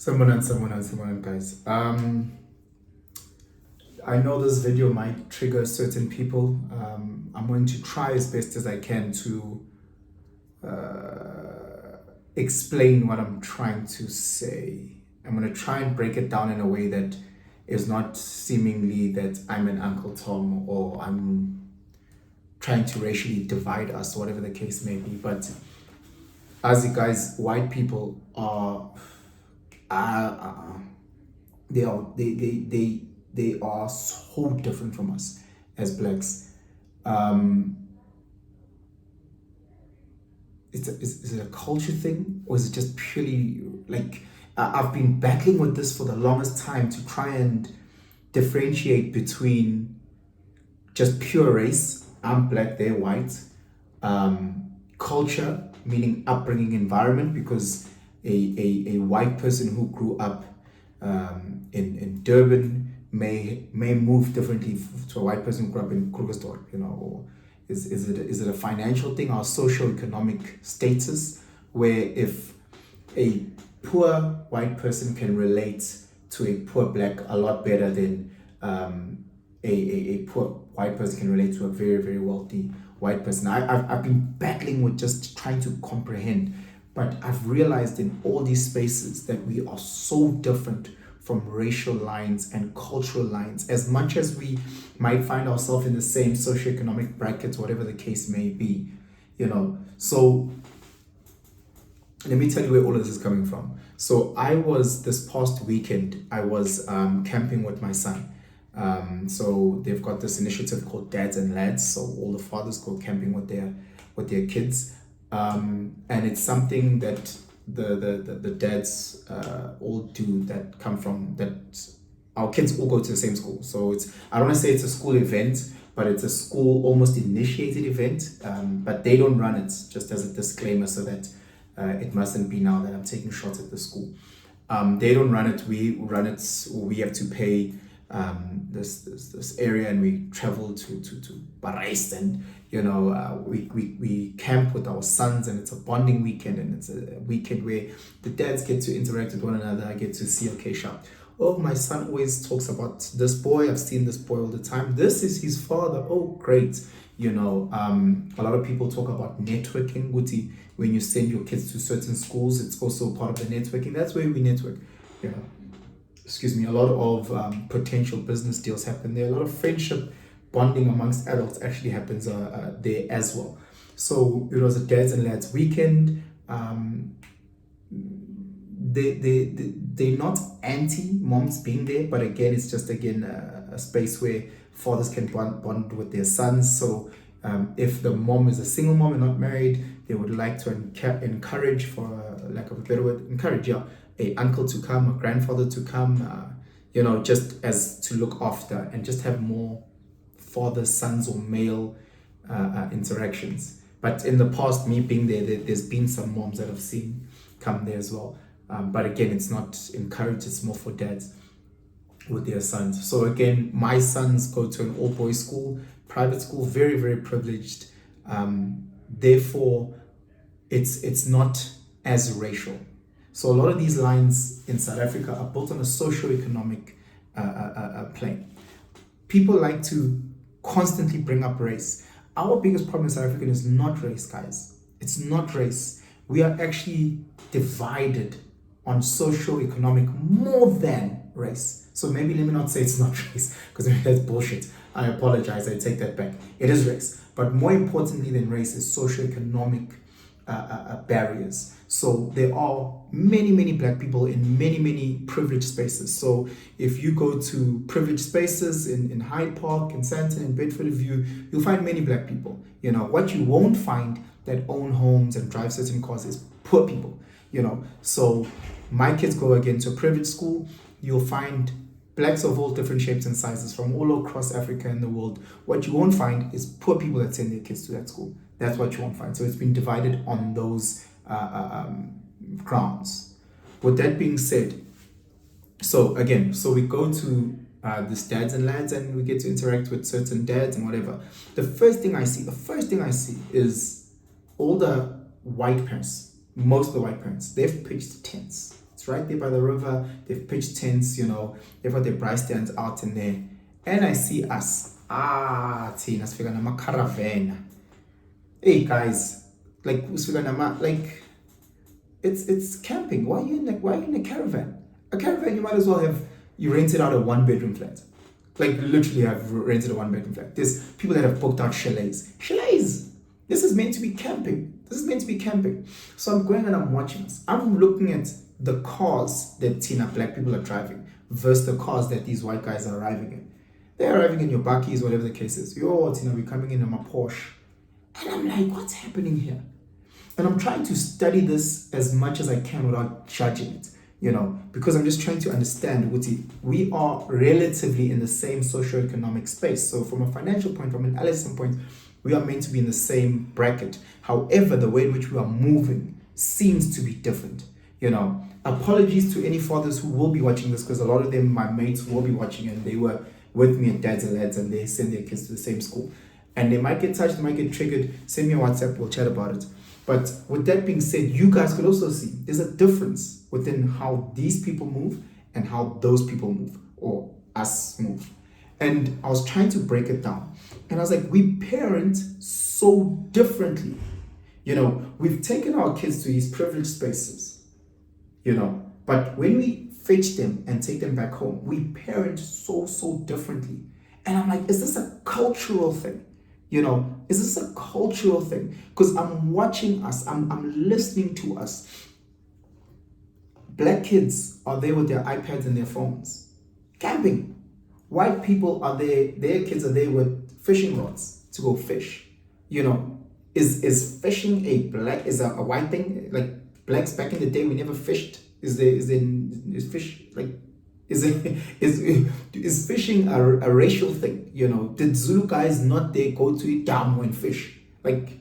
Someone, guys. I know this video might trigger certain people. I'm going to try as best as I can to explain what I'm trying to say. I'm going to try and break it down in a way that is not seemingly that I'm an Uncle Tom or I'm trying to racially divide us, whatever the case may be. But as you guys, white people are they are so different from us as blacks. Is it a culture thing, or is it just purely like I've been battling with this for the longest time to try and differentiate between just pure race. I'm black, they're white. Culture, meaning upbringing, environment, because a white person who grew up in Durban may move differently to a white person who grew up in Krugersdorp, or is it a financial thing, our socioeconomic status, where if a poor white person can relate to a poor black a lot better than a poor white person can relate to a very, very wealthy white person. I've been battling with just trying to comprehend, but I've realized in all these spaces that we are so different from racial lines and cultural lines, as much as we might find ourselves in the same socioeconomic brackets, whatever the case may be, So let me tell you where all of this is coming from. So this past weekend, I was camping with my son. So they've got this initiative called Dads and Lads. So all the fathers go camping with their kids. And it's something that the dads all do, that come from that our kids all go to the same school. So I don't want to say it's a school event, but it's a school almost initiated event. But they don't run it, just as a disclaimer, so that it mustn't be now that I'm taking shots at the school. They don't run it, we run it. We have to pay this area, and we travel to Paris, and we camp with our sons, and it's a bonding weekend, and it's a weekend where the dads get to interact with one another. I get to see, okay, sharp, oh, my son always talks about this boy, I've seen this boy all the time, this is his father, oh great. A lot of people talk about networking. Guti, when you send your kids to certain schools, it's also part of the networking. That's where we network. Excuse me. A lot of potential business deals happen there. A lot of friendship bonding amongst adults actually happens there as well. So it was a Dads and Lads weekend. They're not anti moms being there, but again, it's just a space where fathers can bond with their sons. So if the mom is a single mom and not married, they would like to encourage, for lack of a better word, a uncle to come, a grandfather to come, just as to look after and just have more father, sons, or male interactions. But in the past, me being there's been some moms that I've seen come there as well. But again, it's not encouraged, it's more for dads with their sons. So again, my sons go to an all-boys school, private school, very, very privileged. Therefore, it's not as racial. So a lot of these lines in South Africa are built on a socio-economic plane. People like to constantly bring up race. Our biggest problem in South Africa is not race, guys. It's not race. We are actually divided on socio-economic more than race. So maybe let me not say it's not race, because that's bullshit. I apologize, I take that back. It is race. But more importantly than race is socio-economic barriers. So there are many black people in many privileged spaces. So if you go to privileged spaces in Hyde Park, in Sandton, in Bedford View, you'll find many black people. What you won't find that own homes and drive certain cars is poor people. So my kids go again to a privileged school. You'll find blacks of all different shapes and sizes from all across Africa and the world. What you won't find is poor people that send their kids to that school. That's what you won't find. So it's been divided on those grounds. With that being said, so we go to this Dads and Lads, and we get to interact with certain dads and whatever. The first thing I see is all the white parents, most of the white parents, they've pitched tents. It's It's right there by the river. They've pitched tents, they've got their braai stands out in there. And I see us. Tina, sifika nama caravan. Hey guys, like it's camping. Why are you in a caravan? A caravan, you might as well you rented out a 1-bedroom flat. Like literally have rented a 1-bedroom flat. There's people that have booked out chalets. This is meant to be camping. So I'm going and I'm watching this. I'm looking at the cars that black people are driving versus the cars that these white guys are arriving in. They're arriving in your bakkies, whatever the case is. We're coming in my Porsche. And I'm like, what's happening here? And I'm trying to study this as much as I can without judging it, because I'm just trying to understand, we are relatively in the same socioeconomic space. So from a financial point, from an Allison point, we are meant to be in the same bracket. However, the way in which we are moving seems to be different. Apologies to any fathers who will be watching this, because a lot of them, my mates, will be watching, and they were with me at Dads and Lads, and they send their kids to the same school. And they might get touched, they might get triggered. Send me a WhatsApp, we'll chat about it. But with that being said, you guys could also see there's a difference within how these people move and how those people move, or us move. And I was trying to break it down. And I was like, we parent so differently. We've taken our kids to these privileged spaces, but when we fetch them and take them back home, we parent so differently. And I'm like, is this a cultural thing? Is this a cultural thing? Because I'm watching us, I'm listening to us. Black kids are there with their iPads and their phones, camping. White people are there, their kids are there with fishing rods to go fish. Is fishing is a white thing? Like blacks back in the day, we never fished. Is fishing a racial thing? Did Zulu guys not they go to a dam and fish? Like,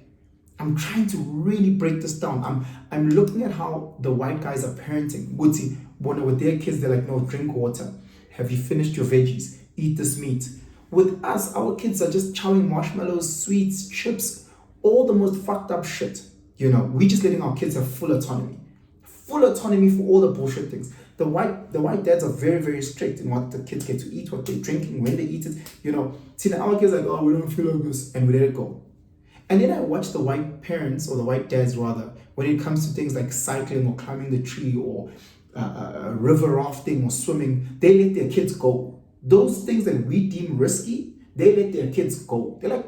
I'm trying to really break this down. I'm looking at how the white guys are parenting. With their kids, they're like, no, drink water. Have you finished your veggies? Eat this meat. With us, our kids are just chowing marshmallows, sweets, chips, all the most fucked up shit. We just letting our kids have full autonomy for all the bullshit things. The white dads are very, very strict in what the kids get to eat, what they're drinking, when they eat it. Tina, our kids are like, oh, we don't feel like this, and we let it go. And then I watch the white parents, or the white dads rather, when it comes to things like cycling or climbing the tree or river rafting or swimming, they let their kids go. Those things that we deem risky, they let their kids go. They're like,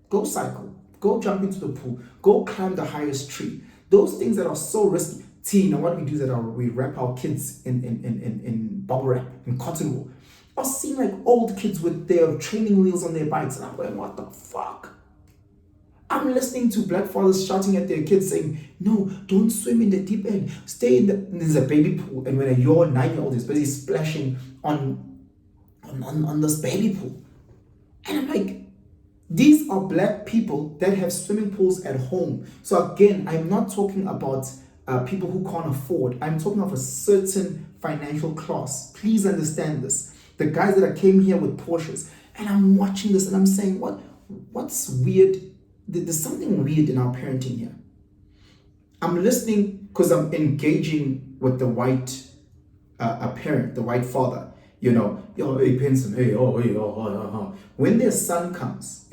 go cycle, go jump into the pool, go climb the highest tree. Those things that are so risky. Tina, what we do is that we wrap our kids in bubble wrap, in cotton wool. I was seeing like old kids with their training wheels on their bikes, and I'm going, what the fuck? I'm listening to black fathers shouting at their kids saying, no, don't swim in the deep end. Stay there's a baby pool. And when your 9-year-old is busy splashing on this baby pool. And I'm like, these are black people that have swimming pools at home. So again, I'm not talking about people who can't afford. I'm talking of a certain financial class. Please understand this. The guys that came here with Porsches. And I'm watching this and I'm saying, what's weird? There's something weird in our parenting here. I'm listening because I'm engaging with the white parent, the white father. Hey, Penson, hey, When their son comes,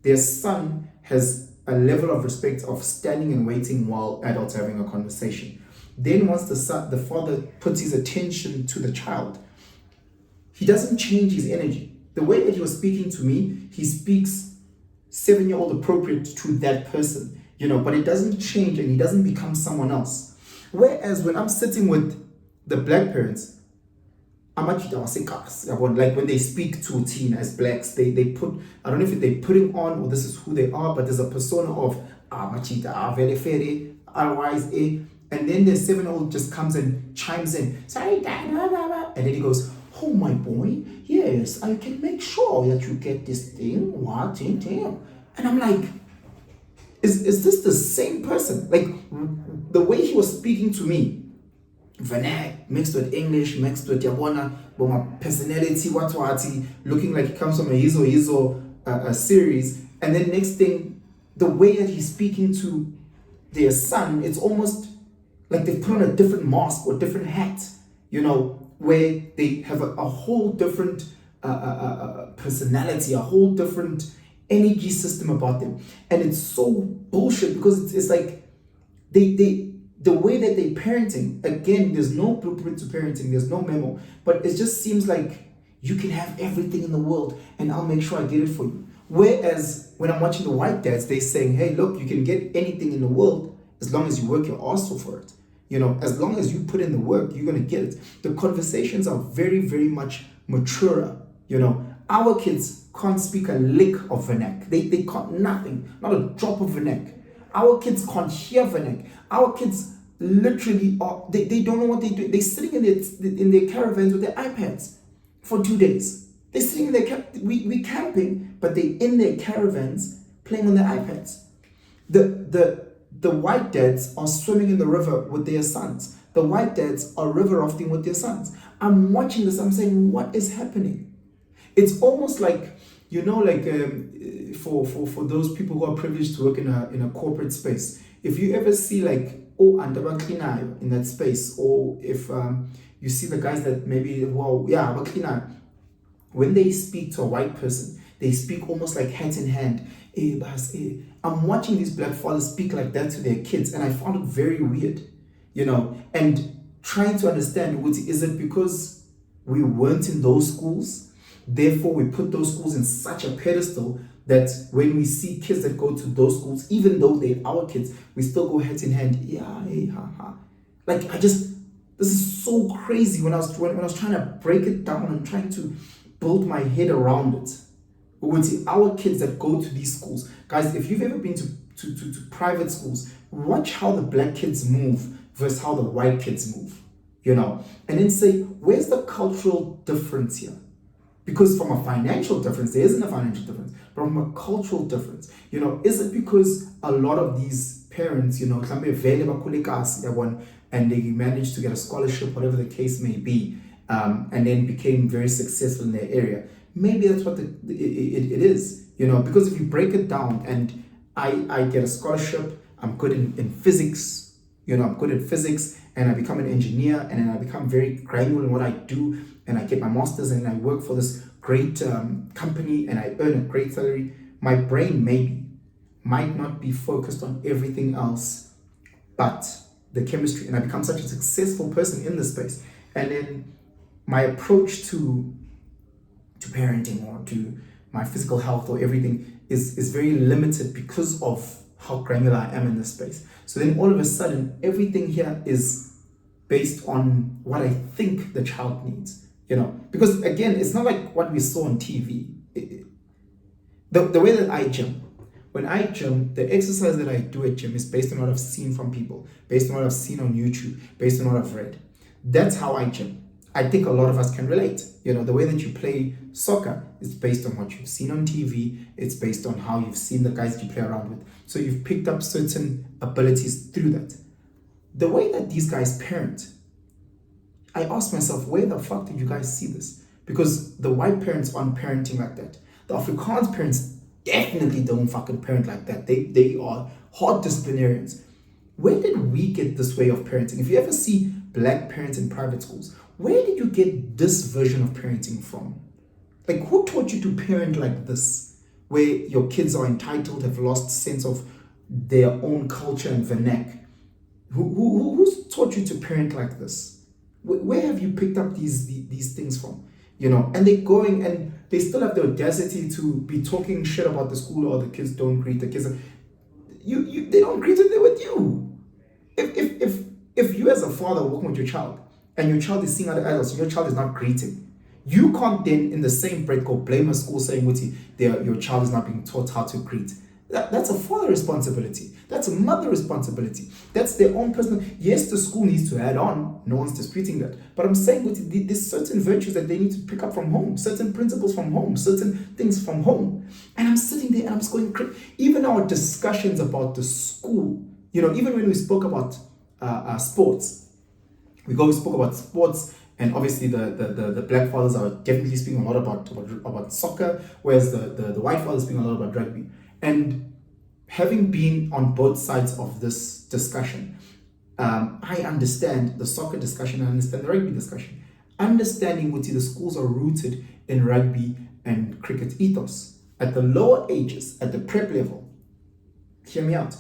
their son has a level of respect of standing and waiting while adults are having a conversation. Then once the father puts his attention to the child, he doesn't change his energy. The way that he was speaking to me, he speaks 7-year-old appropriate to that person, but it doesn't change and he doesn't become someone else. Whereas when I'm sitting with the black parents, like when they speak to teen as blacks, they put, I don't know if they're putting on or this is who they are, but there's a persona of very fairy, otherwise and then the 7-year-old just comes and chimes in, sorry dad, and then he goes, oh my boy, yes, I can make sure that you get this thing, and I'm like, is this the same person? Like the way he was speaking to me, Vernac mixed with English, mixed with Yabona, but my personality, looking like he comes from a Yizo series. And then next thing, the way that he's speaking to their son, it's almost Like they put on a different mask or different hat, where they have a whole different personality, a whole different energy system about them. And it's so bullshit because it's like the way that they're parenting, again, there's no blueprint to parenting, there's no memo, but it just seems like you can have everything in the world and I'll make sure I get it for you. Whereas when I'm watching the white dads, they're saying, hey, look, you can get anything in the world as long as you work your ass off for it. As long as you put in the work, you're going to get it. The conversations are very, very much maturer. Our kids can't speak a lick of vernac. They can't, nothing, not a drop of vernac. Our kids can't hear vernac. Our kids literally are, they don't know what they do. They're sitting in their caravans with their iPads for 2 days. They're sitting in their, we camping, but they're in their caravans playing on their iPads. The white dads are swimming in the river with their sons. The white dads are river rafting with their sons. I'm watching this, I'm saying, what is happening? It's almost like, for those people who are privileged to work in a corporate space, if you ever see like, in that space, or if you see the guys that maybe, when they speak to a white person, they speak almost like hand in hand. I'm watching these black fathers speak like that to their kids, and I found it very weird, and trying to understand, is it because we weren't in those schools, therefore we put those schools in such a pedestal that when we see kids that go to those schools, even though they're our kids, we still go hand in hand. Like this is so crazy. When I was trying to break it down and trying to build my head around it, we would see our kids that go to these schools. Guys, if you've ever been to private schools, watch how the black kids move versus how the white kids move, and then say, where's the cultural difference here? Because from a financial difference, there isn't a financial difference, but from a cultural difference, is it because a lot of these parents, and they managed to get a scholarship, whatever the case may be, and then became very successful in their area? Maybe that's what it is, because if you break it down and I get a scholarship, I'm good in physics, I'm good at physics, and I become an engineer, and then I become very granular in what I do, and I get my master's, and I work for this great company, and I earn a great salary. My brain might not be focused on everything else but the chemistry, and I become such a successful person in this space. And then my approach to parenting or to my physical health or everything is very limited because of how granular I am in this space. So then all of a sudden, everything here is based on what I think the child needs, because again, it's not like what we saw on TV. The way that I gym, when I gym, the exercise that I do at gym is based on what I've seen from people, based on what I've seen on YouTube, based on what I've read. That's how I gym. I think a lot of us can relate. The way that you play soccer is based on what you've seen on TV. It's based on how you've seen the guys that you play around with. So you've picked up certain abilities through that. The way that these guys parent, I asked myself, where the fuck did you guys see this? Because the white parents aren't parenting like that. The Afrikaans parents definitely don't fucking parent like that. They are hard disciplinarians. Where did we get this way of parenting? If you ever see black parents in private schools, where did you get this version of parenting from? Like, who taught you to parent like this, where your kids are entitled, have lost sense of their own culture and vernac? Who's taught you to parent like this? Where have you picked up these things from? And they're going and they still have the audacity to be talking shit about the school, or the kids don't greet the kids. They don't greet them, they're with you. If you as a father walking with your child, and your child is seeing other adults, and your child is not greeting, you can't then in the same breath go blame a school saying, your child is not being taught how to greet. That's a father responsibility. That's a mother responsibility. That's their own personal. Yes, the school needs to add on. No one's disputing that. But I'm saying there's certain virtues that they need to pick up from home, certain principles from home, certain things from home. And I'm sitting there and I'm just going crazy. Even our discussions about the school, even when we spoke about sports, we spoke about sports, and obviously the black fathers are definitely speaking a lot about soccer, whereas the white fathers speaking a lot about rugby. And having been on both sides of this discussion, I understand the soccer discussion, I understand the rugby discussion. Understanding what the schools are rooted in rugby and cricket ethos. At the lower ages, at the prep level, hear me out.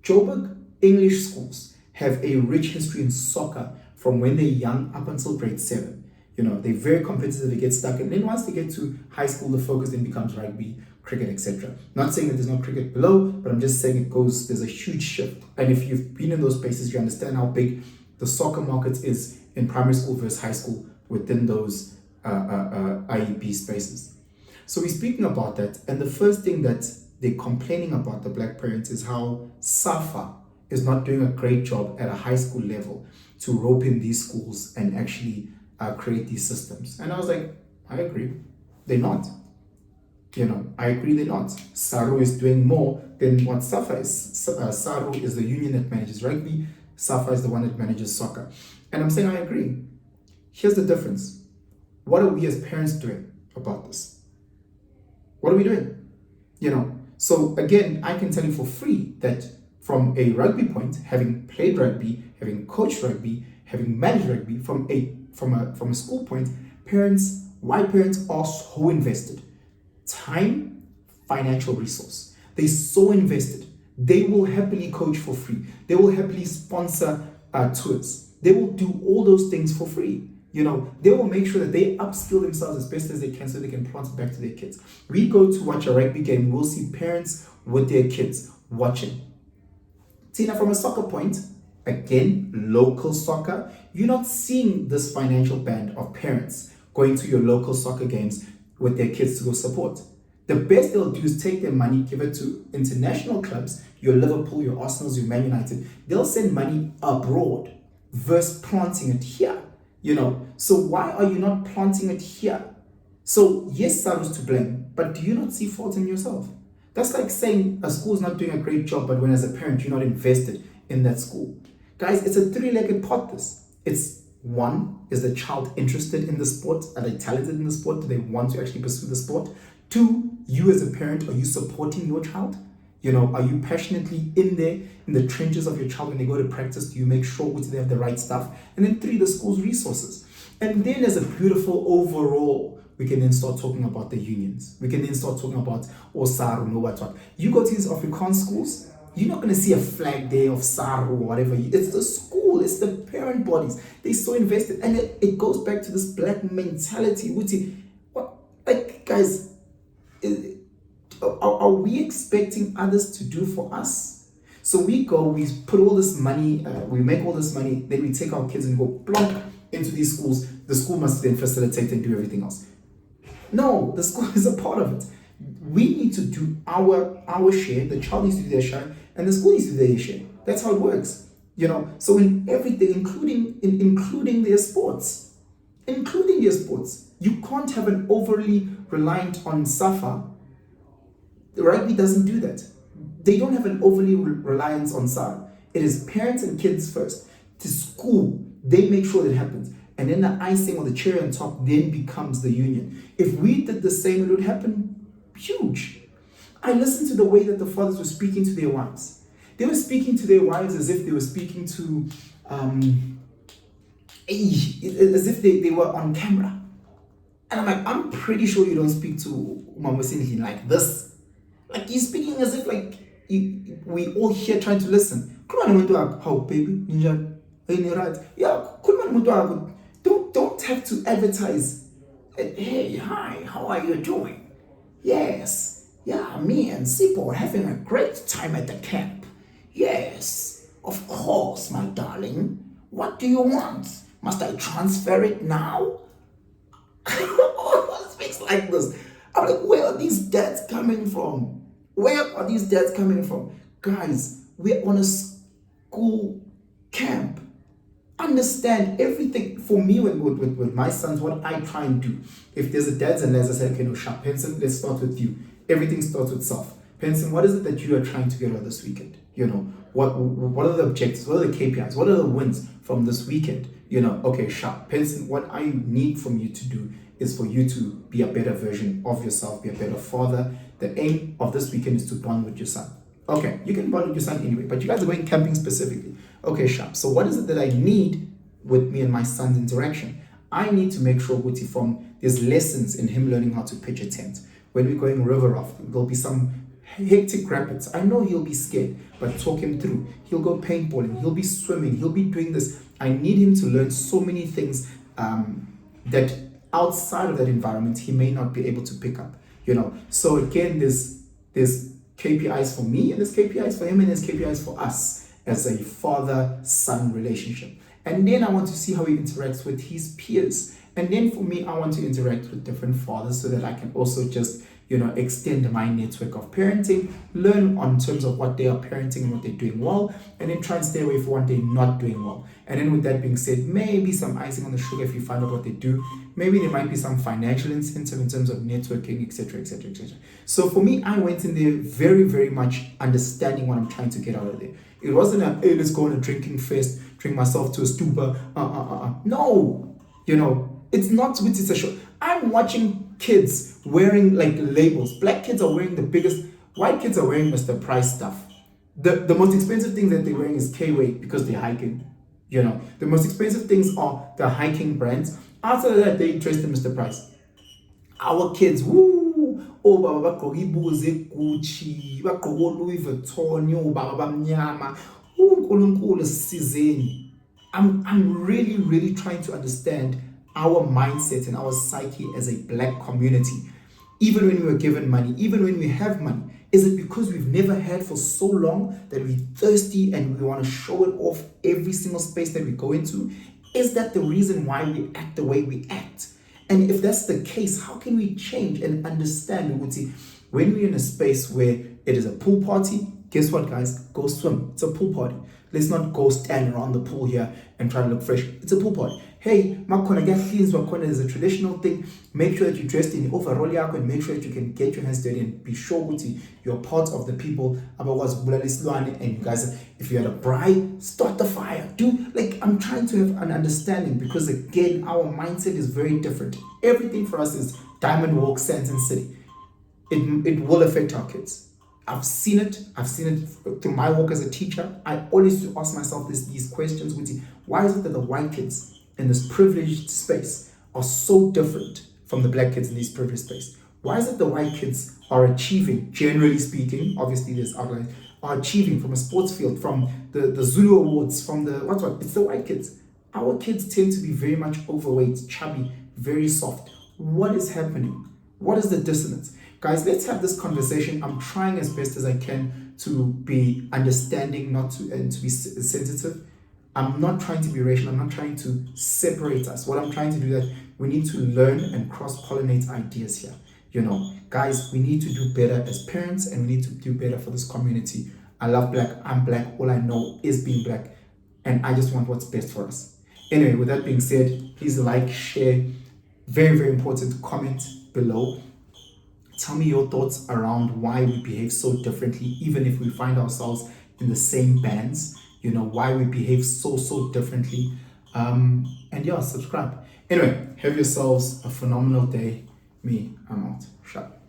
Joburg English schools have a rich history in soccer from when they're young up until grade 7. They're very competitive, they get stuck, and then once they get to high school, the focus then becomes rugby, cricket, etc. Not saying that there's no cricket below, but I'm just saying there's a huge shift. And if you've been in those places, you understand how big the soccer market is in primary school versus high school within those IEP spaces. So we're speaking about that, and the first thing that they're complaining about, the black parents, is how SAFA is not doing a great job at a high school level to rope in these schools and actually create these systems. And I was like, I agree. They're not. I agree they're not. SARU is doing more than what SAFA is. SARU is the union that manages rugby. SAFA is the one that manages soccer. And I'm saying I agree. Here's the difference. What are we as parents doing about this? What are we doing? So again, I can tell you for free that from a rugby point, having played rugby, having coached rugby, having managed rugby, from a school point, white parents are so invested. Time, financial resource. They're so invested. They will happily coach for free. They will happily sponsor tours. They will do all those things for free. They will make sure that they upskill themselves as best as they can so they can plant it back to their kids. We go to watch a rugby game, we'll see parents with their kids watching. Tina, from a soccer point, again, local soccer, you're not seeing this financial band of parents going to your local soccer games with their kids to go support. The best they'll do is take their money, give it to international clubs, your Liverpool, your Arsenals, your Man United. They'll send money abroad versus planting it here. So why are you not planting it here? So yes, Saru's to blame, but do you not see fault in yourself? That's like saying a school's not doing a great job, but when as a parent, you're not invested in that school. Guys, it's a three-legged pot, this. It's one, is the child interested in the sport? Are they talented in the sport? Do they want to actually pursue the sport? Two, you as a parent, are you supporting your child? Are you passionately in there, in the trenches of your child when they go to practice? Do you make sure they have the right stuff? And then three, the school's resources. And then as a beautiful overall, we can then start talking about the unions. We can then start talking about SARU, no what. You go to these Afrikaans schools, you're not going to see a flag there of SARU or whatever. It's the school, it's the parent bodies. They're so invested. And it goes back to this black mentality. Guys, are we expecting others to do for us? So we put all this money, we make all this money, then we take our kids and go plonk into these schools. The school must then facilitate and do everything else. No, the school is a part of it. We need to do our share, the child needs to do their share, and the school needs to do their share. That's how it works. So in everything, including their sports. You can't have an overly reliant on SAFA. The rugby doesn't do that. They don't have an overly reliance on SARU. It is parents and kids first. To school, they make sure that happens. And then the icing or the cherry on top then becomes the union. If we did the same, it would happen huge. I listened to the way that the fathers were speaking to their wives. They were speaking to their wives as if they were speaking to, as if they were on camera. And I'm like, I'm pretty sure you don't speak to Mama Sinhi like this. Like you're speaking as if we all here trying to listen. How baby? Right? Yeah, don't have to advertise. Hey, hi, how are you doing? Yes, yeah, me and Sipo are having a great time at the camp. Yes, of course, my darling. What do you want? Must I transfer it now? All speaks like this. I'm like, where are these dads coming from? Guys, we're on a school camp. Understand everything. For me, with my sons, what I try and do, if there's a dads and lads, I say, okay, no, sharp, Penson, let's start with you. Everything starts with self. Penson, what is it that you are trying to get out this weekend? What are the objectives? What are the KPIs? What are the wins from this weekend? Okay, sharp. Penson, what I need from you to do is for you to be a better version of yourself, be a better father. The aim of this weekend is to bond with your son. Okay, you can bond with your son anyway, but you guys are going camping specifically. Okay, sharp. So what is it that I need with me and my son's interaction? I need to make sure Guti from there's lessons in him learning how to pitch a tent. When we're going river rafting, there'll be some hectic rapids. I know he'll be scared, but talk him through. He'll go paintballing, he'll be swimming, he'll be doing this. I need him to learn so many things that outside of that environment he may not be able to pick up. So again, there's KPIs for me, and there's KPIs for him, and there's KPIs for us as a father-son relationship. And then I want to see how he interacts with his peers. And then for me, I want to interact with different fathers so that I can also just, extend my network of parenting, learn on terms of what they are parenting and what they're doing well, and then try and stay away from what they're not doing well. And then with that being said, maybe some icing on the sugar if you find out what they do. Maybe there might be some financial incentive in terms of networking, etc., etc., etc. So for me, I went in there very, very much understanding what I'm trying to get out of there. It wasn't a, hey, let's go on a drinking fest, drink myself to a stupor. No, it's not, it's a show. I'm watching kids wearing like labels. Black kids are wearing the biggest, white kids are wearing Mr. Price stuff. The most expensive thing that they're wearing is K-Weight because they're hiking. The most expensive things are the hiking brands. After that, they dressed in Mr. Price. Our kids, woo! Oh, baba bagqoka ibuze Gucci, bagqoka Louis Vuitton, oh baba bamnyama. uNkulunkulu sizeni. I'm really, really trying to understand our mindset and our psyche as a black community. Even when we were given money, even when we have money, is it because we've never had for so long that we're thirsty and we want to show it off every single space that we go into? Is that the reason why we act the way we act? And if that's the case, how can we change and understand? When we're in a space where it is a pool party, guess what, guys? Go swim. It's a pool party. Let's not go stand around the pool here and try to look fresh. It's a pool party. Hey, makona get cleans, makona is a traditional thing. Make sure that you're dressed in the overall yako and make sure that you can get your hands dirty and be sure that you're part of the people. And you guys, if you're at a bride, start the fire. I'm trying to have an understanding because again, our mindset is very different. Everything for us is Diamond Walk, Sands and City. It will affect our kids. I've seen it through my work as a teacher. I always used to ask myself these questions. Why is it that the white kids in this privileged space are so different from the black kids in this privileged space? Why is it the white kids are achieving, generally speaking, obviously there's outlines, are achieving from a sports field, from the Zulu Awards, from the what? It's the white kids. Our kids tend to be very much overweight, chubby, very soft. What is happening? What is the dissonance? Guys, let's have this conversation. I'm trying as best as I can to be understanding, and to be sensitive. I'm not trying to be racial. I'm not trying to separate us. What I'm trying to do is that we need to learn and cross-pollinate ideas here. Guys, we need to do better as parents and we need to do better for this community. I love black. I'm black. All I know is being black. And I just want what's best for us. Anyway, with that being said, please like, share. Very, very important. Comment below. Tell me your thoughts around why we behave so differently, even if we find ourselves in the same bands, why we behave so differently. And yeah, subscribe. Anyway, have yourselves a phenomenal day. I'm out. Shut.